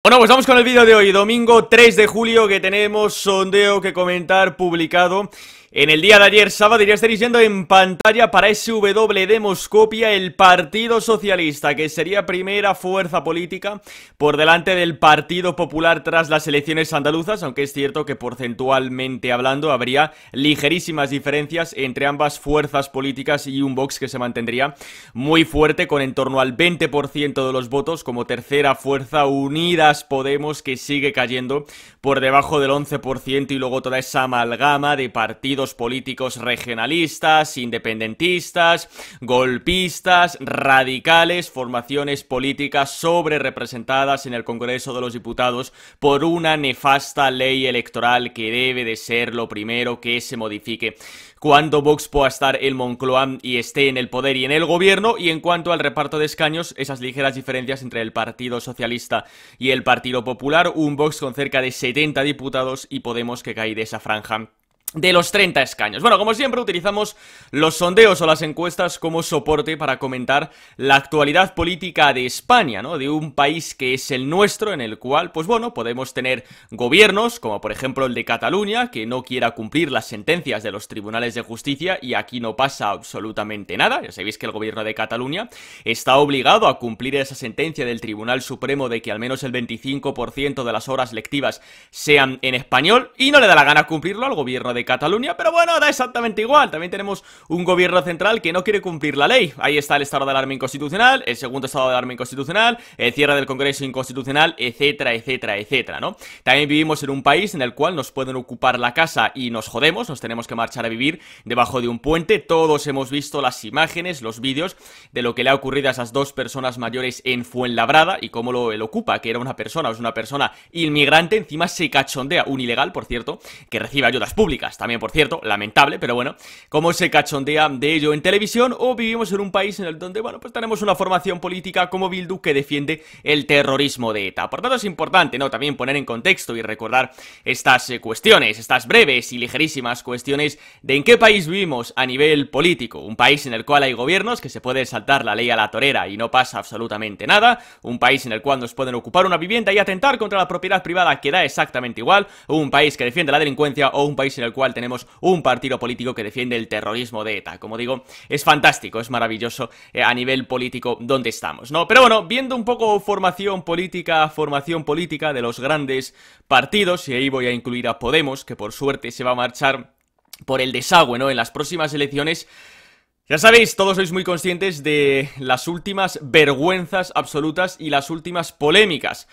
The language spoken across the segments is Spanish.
Bueno, pues vamos con el vídeo de hoy, domingo 3 de julio, que tenemos sondeo que comentar publicado en el día de ayer, sábado, y ya estaréis viendo en pantalla para SW Demoscopia el Partido Socialista, que sería primera fuerza política por delante del Partido Popular tras las elecciones andaluzas, aunque es cierto que porcentualmente hablando habría ligerísimas diferencias entre ambas fuerzas políticas y un Vox que se mantendría muy fuerte con en torno al 20% de los votos como tercera fuerza. Unidas Podemos, que sigue cayendo por debajo del 11%, y luego toda esa amalgama de partidos políticos regionalistas, independentistas, golpistas, radicales, formaciones políticas sobre representadas en el Congreso de los Diputados por una nefasta ley electoral que debe de ser lo primero que se modifique cuando Vox pueda estar en Moncloa y esté en el poder y en el gobierno. Y en cuanto al reparto de escaños, esas ligeras diferencias entre el Partido Socialista y el Partido Popular, un Vox con cerca de 70 diputados y Podemos que cae de esa franja de los 30 escaños. Bueno, como siempre utilizamos los sondeos o las encuestas como soporte para comentar la actualidad política de España, ¿no? De un país que es el nuestro, en el cual, pues bueno, podemos tener gobiernos, como por ejemplo el de Cataluña, que no quiera cumplir las sentencias de los tribunales de justicia, y aquí no pasa absolutamente nada. Ya sabéis que el gobierno de Cataluña está obligado a cumplir esa sentencia del Tribunal Supremo de que al menos el 25% de las horas lectivas sean en español, y no le da la gana cumplirlo al gobierno de Cataluña, pero bueno, da exactamente igual. También tenemos un gobierno central que no quiere cumplir la ley. Ahí está el estado de alarma inconstitucional, el segundo estado de alarma inconstitucional, el cierre del Congreso inconstitucional, etcétera, etcétera, etcétera, ¿no? También vivimos en un país en el cual nos pueden ocupar la casa y nos jodemos, nos tenemos que marchar a vivir debajo de un puente. Todos hemos visto las imágenes, los vídeos de lo que le ha ocurrido a esas dos personas mayores en Fuenlabrada y cómo lo ocupa, que era una persona, es una persona inmigrante, encima se cachondea, un ilegal, por cierto, que recibe ayudas públicas. También, por cierto, lamentable, pero bueno, cómo se cachondea de ello en televisión. O vivimos en un país en el donde, bueno, pues tenemos una formación política como Bildu que defiende el terrorismo de ETA. Por tanto, es importante, ¿no?, también poner en contexto y recordar estas cuestiones, estas breves y ligerísimas cuestiones de en qué país vivimos a nivel político. Un país en el cual hay gobiernos que se puede saltar la ley a la torera y no pasa absolutamente nada. Un país en el cual nos pueden ocupar una vivienda y atentar contra la propiedad privada, que da exactamente igual. Un país que defiende la delincuencia, o un país en el cual tenemos un partido político que defiende el terrorismo de ETA. Como digo, es fantástico, es maravilloso a nivel político donde estamos, ¿no? Pero bueno, viendo un poco formación política de los grandes partidos, y ahí voy a incluir a Podemos, que por suerte se va a marchar por el desagüe, ¿no?, en las próximas elecciones. Ya sabéis, todos sois muy conscientes de las últimas vergüenzas absolutas y las últimas polémicas.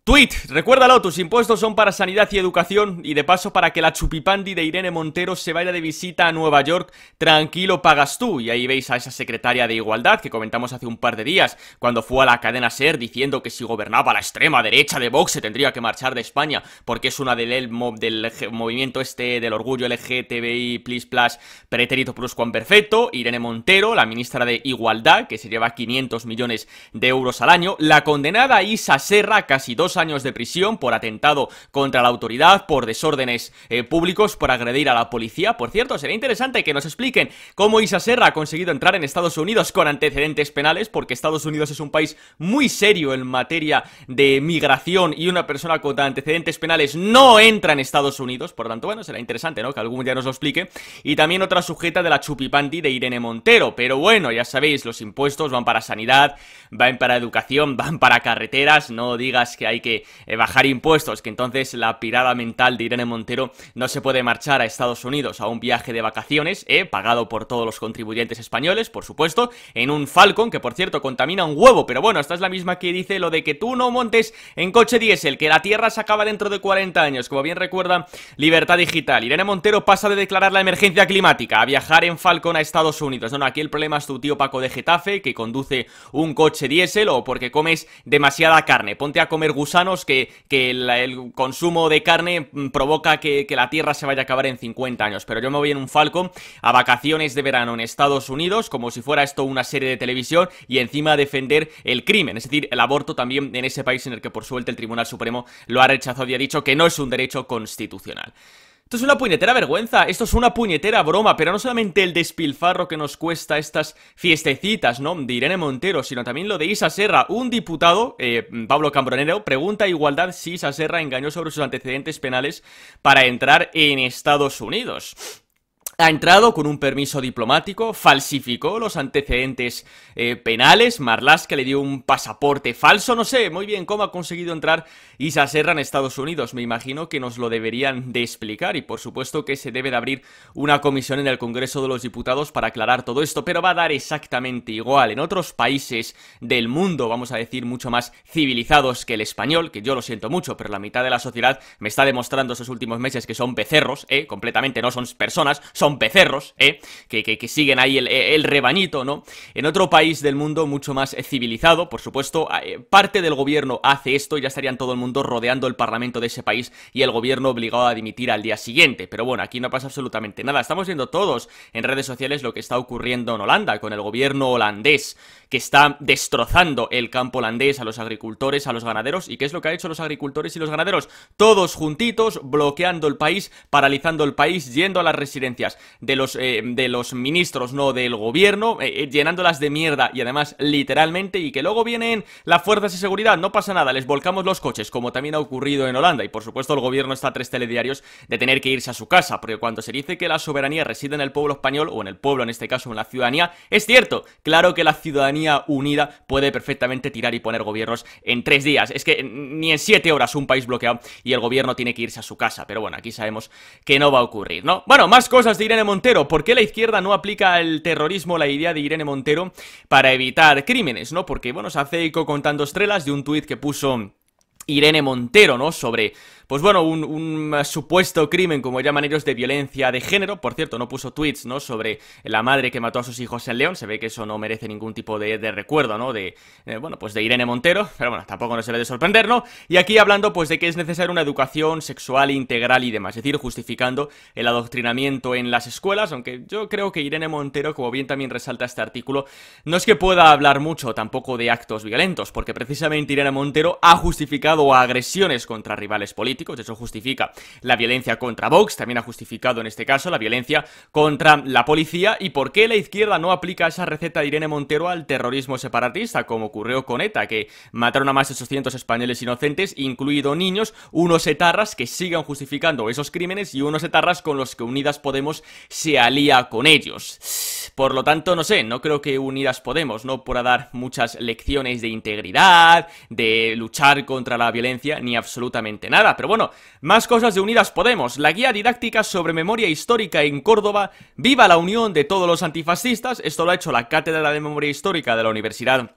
Tweet, recuérdalo, tus impuestos son para sanidad y educación, y de paso para que la chupipandi de Irene Montero se vaya de visita a Nueva York, tranquilo pagas tú. Y ahí veis a esa secretaria de Igualdad que comentamos hace un par de días, cuando fue a la cadena SER diciendo que si gobernaba la extrema derecha de Vox se tendría que marchar de España, porque es una del movimiento este del orgullo LGTBI+, pretérito pluscuamperfecto. Irene Montero, la ministra de Igualdad, que se lleva 500 millones de euros al año. La condenada Isa Serra, casi 2 años de prisión por atentado contra la autoridad, por desórdenes públicos, por agredir a la policía. Por cierto, sería interesante que nos expliquen cómo Isa Serra ha conseguido entrar en Estados Unidos con antecedentes penales, porque Estados Unidos es un país muy serio en materia de migración y una persona con antecedentes penales no entra en Estados Unidos. Por tanto, bueno, será interesante, ¿no?, que algún día nos lo explique. Y también otra sujeta de la chupipandi de Irene Montero. Pero bueno, ya sabéis, los impuestos van para sanidad, van para educación, van para carreteras. No digas que hay que bajar impuestos, que entonces la pirada mental de Irene Montero no se puede marchar a Estados Unidos a un viaje de vacaciones, pagado por todos los contribuyentes españoles, por supuesto, en un Falcon, que por cierto contamina un huevo. Pero bueno, esta es la misma que dice lo de que tú no montes en coche diésel, que la Tierra se acaba dentro de 40 años, como bien recuerda Libertad Digital. Irene Montero pasa de declarar la emergencia climática a viajar en Falcon a Estados Unidos. No, aquí el problema es tu tío Paco de Getafe, que conduce un coche diésel, o porque comes demasiada carne. Ponte a comer gusanos, que el consumo de carne provoca que la Tierra se vaya a acabar en 50 años. Pero yo me voy en un Falcon a vacaciones de verano en Estados Unidos, como si fuera esto una serie de televisión, y encima a defender el crimen, es decir, el aborto también, en ese país en el que por suerte el Tribunal Supremo lo ha rechazado y ha dicho que no es un derecho constitucional. Esto es una puñetera vergüenza, esto es una puñetera broma, pero no solamente el despilfarro que nos cuesta estas fiestecitas, ¿no?, de Irene Montero, sino también lo de Isa Serra. Un diputado, Pablo Cambronero, pregunta a Igualdad si Isa Serra engañó sobre sus antecedentes penales para entrar en Estados Unidos. Ha entrado con un permiso diplomático, falsificó los antecedentes penales, Marlaska le dio un pasaporte falso, no sé muy bien cómo ha conseguido entrar Isa Serra en Estados Unidos. Me imagino que nos lo deberían de explicar y por supuesto que se debe de abrir una comisión en el Congreso de los Diputados para aclarar todo esto, pero va a dar exactamente igual. En otros países del mundo, vamos a decir, mucho más civilizados que el español, que yo lo siento mucho, pero la mitad de la sociedad me está demostrando estos últimos meses que son becerros, completamente no son personas, son becerros, que siguen ahí el rebañito, ¿no? En otro país del mundo mucho más civilizado, por supuesto, parte del gobierno hace esto y ya estarían todo el mundo rodeando el parlamento de ese país y el gobierno obligado a dimitir al día siguiente. Pero bueno, aquí no pasa absolutamente nada. Estamos viendo todos en redes sociales lo que está ocurriendo en Holanda con el gobierno holandés, que está destrozando el campo holandés, a los agricultores, a los ganaderos. ¿Y qué es lo que ha hecho los agricultores y los ganaderos? Todos juntitos, bloqueando el país, paralizando el país, yendo a las residencias de los ministros, no del gobierno, llenándolas de mierda y además literalmente, y que luego vienen las fuerzas de seguridad, no pasa nada, les volcamos los coches, como también ha ocurrido en Holanda. Y por supuesto el gobierno está a 3 telediarios de tener que irse a su casa, porque cuando se dice que la soberanía reside en el pueblo español, o en el pueblo en este caso, en la ciudadanía, es cierto, claro que la ciudadanía unida puede perfectamente tirar y poner gobiernos en 3 días, es que ni en 7 horas un país bloqueado y el gobierno tiene que irse a su casa, pero bueno, aquí sabemos que no va a ocurrir, ¿no? Bueno, más cosas de Irene Montero. ¿Por qué la izquierda no aplica el terrorismo, la idea de Irene Montero, para evitar crímenes, ¿no? Porque, bueno, se hace eco contando estrellas de un tuit que puso Irene Montero, ¿no? Sobre, pues bueno, un supuesto crimen, como llaman ellos, de violencia de género. Por cierto, no puso tweets, ¿no?, sobre la madre que mató a sus hijos en León. Se ve que eso no merece ningún tipo de recuerdo, ¿no?, bueno, pues de Irene Montero. Pero bueno, tampoco nos debe de sorprender, ¿no? Y aquí hablando, pues, de que es necesaria una educación sexual integral y demás. Es decir, justificando el adoctrinamiento en las escuelas, aunque yo creo que Irene Montero, como bien también resalta este artículo, no es que pueda hablar mucho tampoco de actos violentos, porque precisamente Irene Montero ha justificado agresiones contra rivales políticos. Eso justifica la violencia contra Vox, también ha justificado en este caso la violencia contra la policía. ¿Y por qué la izquierda no aplica esa receta de Irene Montero al terrorismo separatista, como ocurrió con ETA, que mataron a más de 800 españoles inocentes, incluidos niños, unos etarras que sigan justificando esos crímenes y unos etarras con los que Unidas Podemos se alía con ellos? Por lo tanto, no sé, no creo que Unidas Podemos no pueda dar muchas lecciones de integridad, de luchar contra la violencia, ni absolutamente nada. Pero bueno, más cosas de Unidas Podemos. La guía didáctica sobre memoria histórica en Córdoba. Viva la unión de todos los antifascistas. Esto lo ha hecho la Cátedra de Memoria Histórica de la Universidad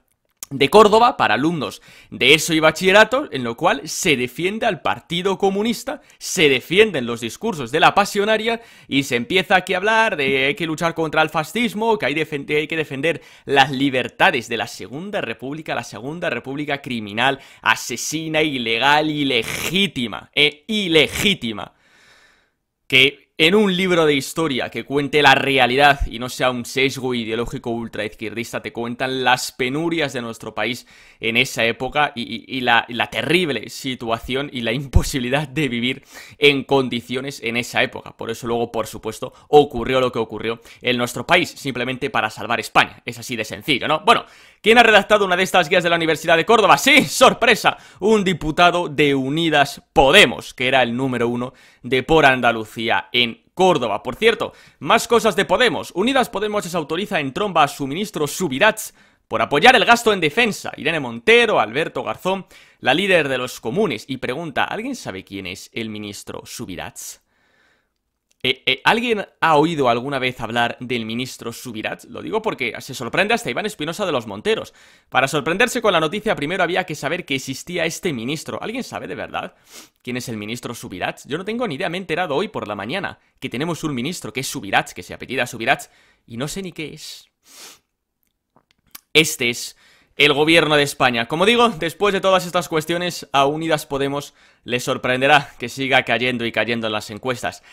de Córdoba para alumnos de ESO y bachillerato, en lo cual se defiende al Partido Comunista, se defienden los discursos de la pasionaria y se empieza aquí a hablar de hay que luchar contra el fascismo, que hay que defender las libertades de la Segunda República criminal, asesina, ilegal, ilegítima, ilegítima. Que en un libro de historia que cuente la realidad y no sea un sesgo ideológico ultraizquierdista, te cuentan las penurias de nuestro país en esa época y la terrible situación y la imposibilidad de vivir en condiciones en esa época. Por eso luego, por supuesto, ocurrió lo que ocurrió en nuestro país, simplemente para salvar España. Es así de sencillo, ¿no? Bueno, ¿quién ha redactado una de estas guías de la Universidad de Córdoba? ¡Sí! ¡Sorpresa! Un diputado de Unidas Podemos, que era el número 1 de Por Andalucía en Córdoba. Por cierto, más cosas de Podemos. Unidas Podemos desautoriza en tromba a su ministro Subirats por apoyar el gasto en defensa. Irene Montero, Alberto Garzón, la líder de los comunes. Y pregunta, ¿alguien sabe quién es el ministro Subirats? ¿Alguien ha oído alguna vez hablar del ministro Subirats? Lo digo porque se sorprende hasta Iván Espinosa de los Monteros. Para sorprenderse con la noticia primero había que saber que existía este ministro. ¿Alguien sabe de verdad quién es el ministro Subirats? Yo no tengo ni idea, me he enterado hoy por la mañana que tenemos un ministro que es Subirats, que se apellida Subirats, y no sé ni qué es. Este es el gobierno de España. Como digo, después de todas estas cuestiones, a Unidas Podemos le sorprenderá que siga cayendo y cayendo en las encuestas.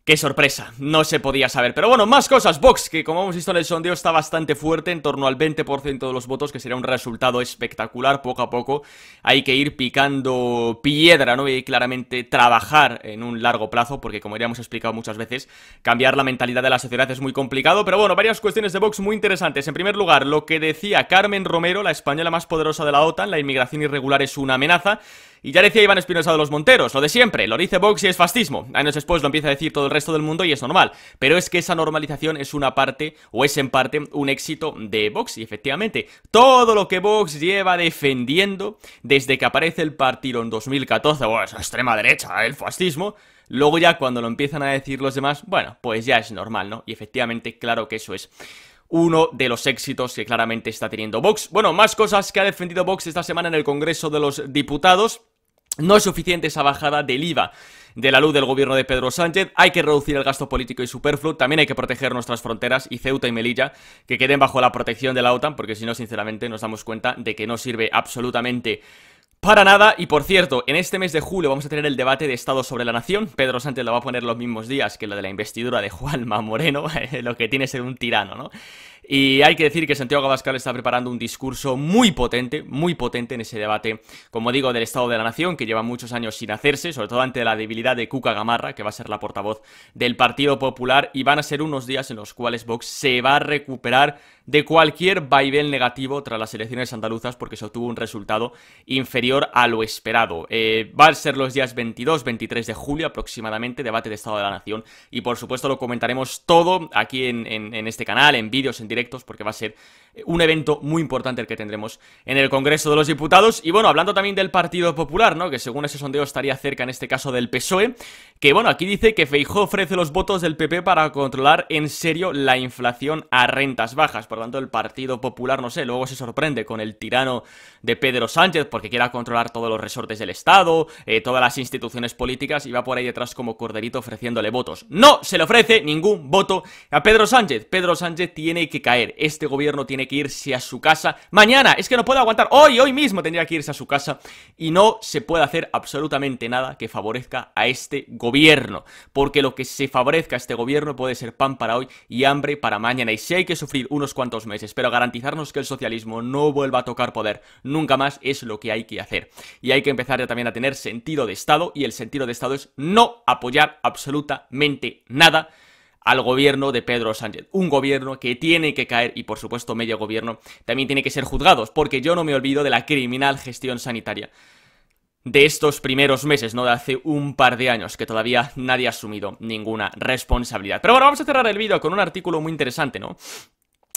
Qué sorpresa, no se podía saber. Pero bueno, más cosas. Vox, que como hemos visto en el sondeo está bastante fuerte, en torno al 20% de los votos, que sería un resultado espectacular. Poco a poco hay que ir picando piedra, ¿no? Y claramente trabajar en un largo plazo, porque como ya hemos explicado muchas veces, cambiar la mentalidad de la sociedad es muy complicado. Pero bueno, varias cuestiones de Vox muy interesantes. En primer lugar, lo que decía Carmen Romero, la española más poderosa de la OTAN: la inmigración irregular es una amenaza. Y ya decía Iván Espinosa de los Monteros, lo de siempre, lo dice Vox y es fascismo. Años después lo empieza a decir todo el resto del mundo y es normal. Pero es que esa normalización es una parte, o es en parte, un éxito de Vox. Y efectivamente, todo lo que Vox lleva defendiendo desde que aparece el partido en 2014, bueno, esa extrema derecha, el fascismo, luego ya cuando lo empiezan a decir los demás, bueno, pues ya es normal, ¿no? Y efectivamente, claro que eso es uno de los éxitos que claramente está teniendo Vox. Bueno, más cosas que ha defendido Vox esta semana en el Congreso de los Diputados. No es suficiente esa bajada del IVA de la luz del gobierno de Pedro Sánchez. Hay que reducir el gasto político y superfluo. También hay que proteger nuestras fronteras, y Ceuta y Melilla que queden bajo la protección de la OTAN, porque si no, sinceramente, nos damos cuenta de que no sirve absolutamente para nada. Y por cierto, en este mes de julio vamos a tener el debate de Estado sobre la Nación. Pedro Sánchez lo va a poner los mismos días que lo de la investidura de Juanma Moreno, lo que tiene que ser un tirano, ¿no? Y hay que decir que Santiago Abascal está preparando un discurso muy potente en ese debate, como digo, del Estado de la Nación, que lleva muchos años sin hacerse, sobre todo ante la debilidad de Cuca Gamarra, que va a ser la portavoz del Partido Popular, y van a ser unos días en los cuales Vox se va a recuperar de cualquier vaivén negativo tras las elecciones andaluzas, porque se obtuvo un resultado inferior a lo esperado. Va a ser los días 22-23 de julio aproximadamente, debate de Estado de la Nación, y por supuesto lo comentaremos todo aquí en este canal, en vídeos, en directos, porque va a ser un evento muy importante el que tendremos en el Congreso de los Diputados. Y bueno, hablando también del Partido Popular, ¿no? Que según ese sondeo estaría cerca en este caso del PSOE, que bueno, aquí dice que Feijóo ofrece los votos del PP para controlar en serio la inflación a rentas bajas. Por tanto, el Partido Popular, no sé, luego se sorprende con el tirano de Pedro Sánchez porque quiera controlar todos los resortes del Estado, todas las instituciones políticas, y va por ahí detrás como corderito ofreciéndole votos. No se le ofrece ningún voto a Pedro Sánchez. Pedro Sánchez tiene que caer. Este gobierno tiene que irse a su casa mañana. Es que no puede aguantar. Hoy mismo tendría que irse a su casa, y no se puede hacer absolutamente nada que favorezca a este gobierno, porque lo que se favorezca a este gobierno puede ser pan para hoy y hambre para mañana. Y si hay que sufrir unos cuantos meses, pero garantizarnos que el socialismo no vuelva a tocar poder nunca más, es lo que hay que hacer. Y hay que empezar ya también a tener sentido de Estado, y el sentido de Estado es no apoyar absolutamente nada al gobierno de Pedro Sánchez. Un gobierno que tiene que caer, y por supuesto medio gobierno también tiene que ser juzgados, porque yo no me olvido de la criminal gestión sanitaria de estos primeros meses, no de hace un par de años, que todavía nadie ha asumido ninguna responsabilidad. Pero bueno, vamos a cerrar el vídeo con un artículo muy interesante, ¿no?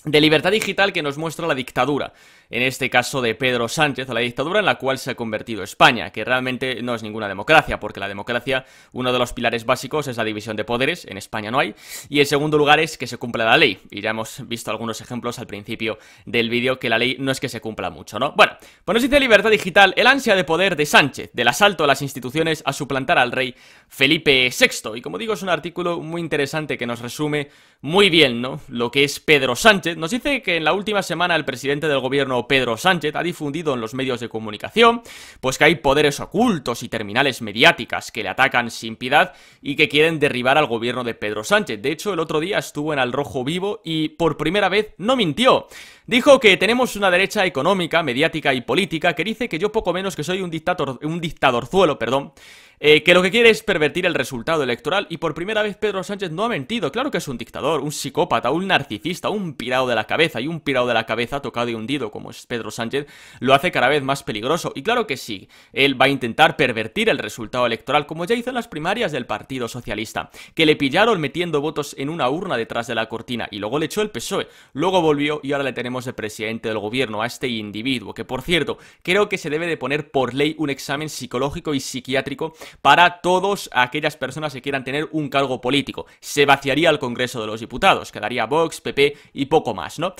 De Libertad Digital, que nos muestra la dictadura, en este caso de Pedro Sánchez, la dictadura en la cual se ha convertido España, que realmente no es ninguna democracia, porque la democracia, uno de los pilares básicos es la división de poderes, en España no hay, y el segundo lugar es que se cumpla la ley, y ya hemos visto algunos ejemplos al principio del vídeo que la ley no es que se cumpla mucho, ¿no? Bueno, pues nos dice Libertad Digital: el ansia de poder de Sánchez, del asalto a las instituciones a suplantar al rey Felipe VI, y como digo, es un artículo muy interesante que nos resume muy bien, ¿no?, lo que es Pedro Sánchez. Nos dice que en la última semana el presidente del gobierno, Pedro Sánchez, ha difundido en los medios de comunicación pues que hay poderes ocultos y terminales mediáticas que le atacan sin piedad y que quieren derribar al gobierno de Pedro Sánchez. De hecho, el otro día estuvo en Al Rojo Vivo y por primera vez no mintió. Dijo que tenemos una derecha económica, mediática y política que dice que yo poco menos que soy un dictadorzuelo, que lo que quiere es pervertir el resultado electoral, y por primera vez Pedro Sánchez no ha mentido. Claro que es un dictador, un psicópata, un narcisista, un pirado de la cabeza, y un pirado de la cabeza tocado y hundido como es Pedro Sánchez lo hace cada vez más peligroso. Y claro que sí, él va a intentar pervertir el resultado electoral, como ya hizo en las primarias del Partido Socialista, que le pillaron metiendo votos en una urna detrás de la cortina, y luego le echó el PSOE, luego volvió y ahora le tenemos de presidente del gobierno a este individuo, que por cierto, creo que se debe de poner por ley un examen psicológico y psiquiátrico para todas aquellas personas que quieran tener un cargo político. Se vaciaría el Congreso de los Diputados, quedaría Vox, PP y poco más, ¿no?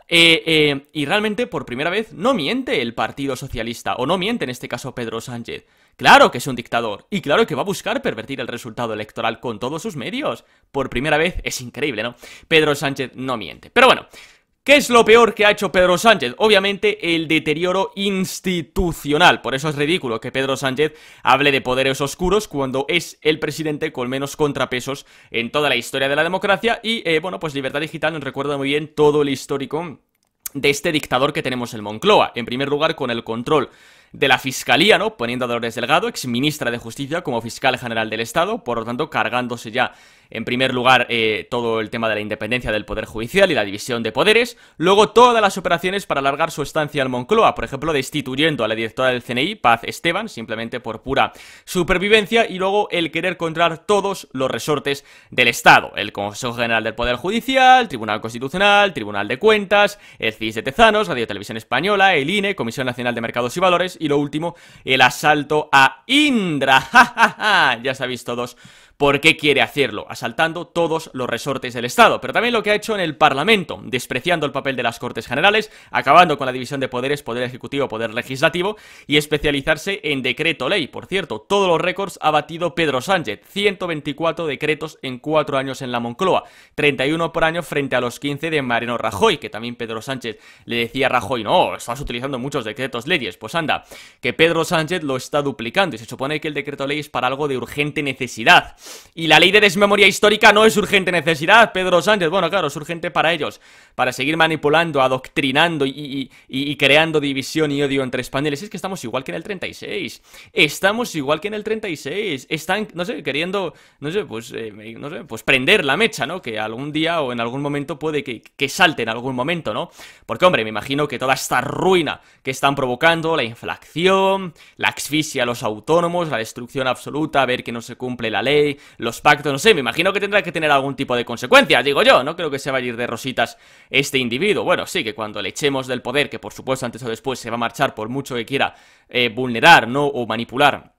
Y realmente por primera vez no miente el Partido Socialista, o no miente en este caso Pedro Sánchez. Claro que es un dictador, y claro que va a buscar pervertir el resultado electoral con todos sus medios. Por primera vez, es increíble, ¿no? Pedro Sánchez no miente. Pero bueno, ¿Qué es lo peor que ha hecho Pedro Sánchez? Obviamente el deterioro institucional. Por eso es ridículo que Pedro Sánchez hable de poderes oscuros cuando es el presidente con menos contrapesos en toda la historia de la democracia. Y bueno, pues Libertad Digital nos recuerda muy bien todo el histórico de este dictador que tenemos en Moncloa. En primer lugar, con el control de la Fiscalía, ¿no? Poniendo a Dolores Delgado, exministra de Justicia, como fiscal general del Estado, por lo tanto, cargándose ya, en primer lugar, todo el tema de la independencia del Poder Judicial y la división de poderes. Luego, todas las operaciones para alargar su estancia en Moncloa, por ejemplo, destituyendo a la directora del CNI, Paz Esteban, simplemente por pura supervivencia. Y luego, el querer controlar todos los resortes del Estado. El Consejo General del Poder Judicial, Tribunal Constitucional, Tribunal de Cuentas, el CIS de Tezanos, Radio Televisión Española, el INE, Comisión Nacional de Mercados y Valores. Y lo último, el asalto a Indra. ¡Ja, ja, ja! Ya sabéis todos por qué quiere hacerlo, asaltando todos los resortes del Estado. Pero también lo que ha hecho en el Parlamento, despreciando el papel de las Cortes Generales, acabando con la división de poderes, poder ejecutivo, poder legislativo, y especializarse en decreto ley. Por cierto, todos los récords ha batido Pedro Sánchez: 124 decretos en 4 años en la Moncloa, 31 por año frente a los 15 de Mariano Rajoy, que también Pedro Sánchez le decía a Rajoy: no, estás utilizando muchos decretos leyes. Pues anda, que Pedro Sánchez lo está duplicando, y se supone que el decreto ley es para algo de urgente necesidad. Y la ley de desmemoria histórica no es urgente necesidad, Pedro Sánchez. Bueno, claro, es urgente para ellos, para seguir manipulando, adoctrinando y creando división y odio entre españoles. Es que estamos igual que en el 36. Estamos igual que en el 36. Están, no sé, queriendo, no sé, pues prender la mecha, ¿no? Que algún día o en algún momento puede que salte en algún momento, ¿no? Porque, hombre, me imagino que toda esta ruina que están provocando, la inflación, la asfixia a los autónomos, la destrucción absoluta, ver que no se cumple la ley, los pactos, no sé, me imagino que tendrá que tener algún tipo de consecuencias, digo yo. No creo que se vaya a ir de rositas este individuo. Bueno, sí, que cuando le echemos del poder, que por supuesto antes o después se va a marchar por mucho que quiera vulnerar, ¿no? O manipular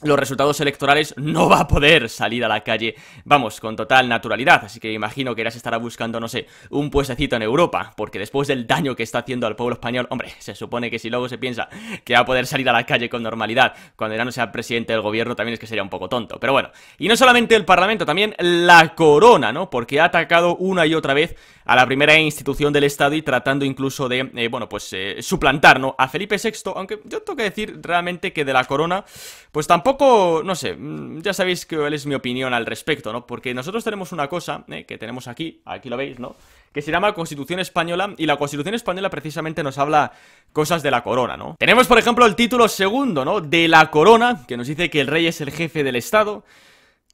los resultados electorales, no va a poder salir a la calle, vamos, con total naturalidad. Así que imagino que Eras estará buscando, no sé, un puestecito en Europa, porque después del daño que está haciendo al pueblo español, hombre, se supone que si luego se piensa que va a poder salir a la calle con normalidad cuando ya no sea presidente del gobierno, también es que sería un poco tonto. Pero bueno, y no solamente el Parlamento, también la corona, ¿no? Porque ha atacado una y otra vez a la primera institución del Estado y tratando incluso de, suplantar, ¿no? A Felipe VI, aunque yo tengo que decir realmente que de la corona, pues tampoco, no sé, ya sabéis cuál es mi opinión al respecto, ¿no? Porque nosotros tenemos una cosa, que tenemos aquí lo veis, ¿no? Que se llama Constitución Española, y la Constitución Española precisamente nos habla cosas de la corona, ¿no? Tenemos, por ejemplo, el título segundo, ¿no? De la corona, que nos dice que el rey es el jefe del Estado,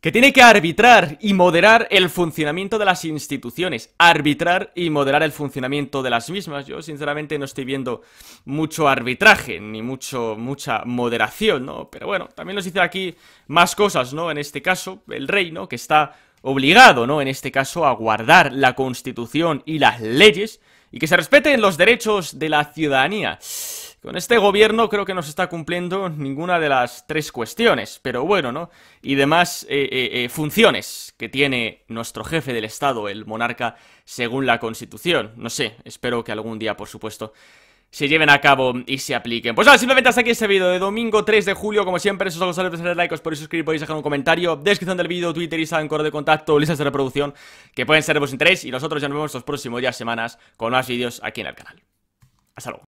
que tiene que arbitrar y moderar el funcionamiento de las instituciones. Arbitrar y moderar el funcionamiento de las mismas. Yo, sinceramente, no estoy viendo mucho arbitraje, ni mucha moderación, ¿no? Pero bueno, también nos dice aquí más cosas, ¿no? En este caso, el rey, ¿no? Que está obligado, ¿no? En este caso, a guardar la Constitución y las leyes, y que se respeten los derechos de la ciudadanía. Con este gobierno creo que no se está cumpliendo ninguna de las tres cuestiones, pero bueno, ¿no? Y demás funciones que tiene nuestro jefe del Estado, el monarca, según la Constitución. No sé, espero que algún día, por supuesto, se lleven a cabo y se apliquen. Pues nada, simplemente hasta aquí este vídeo de domingo 3 de julio. Como siempre, esos saludos, darle like, os podéis suscribir, podéis dejar un comentario, descripción del vídeo, Twitter, Instagram, correo de contacto, listas de reproducción que pueden ser de vuestro interés. Y nosotros ya nos vemos los próximos días, semanas, con más vídeos aquí en el canal. Hasta luego.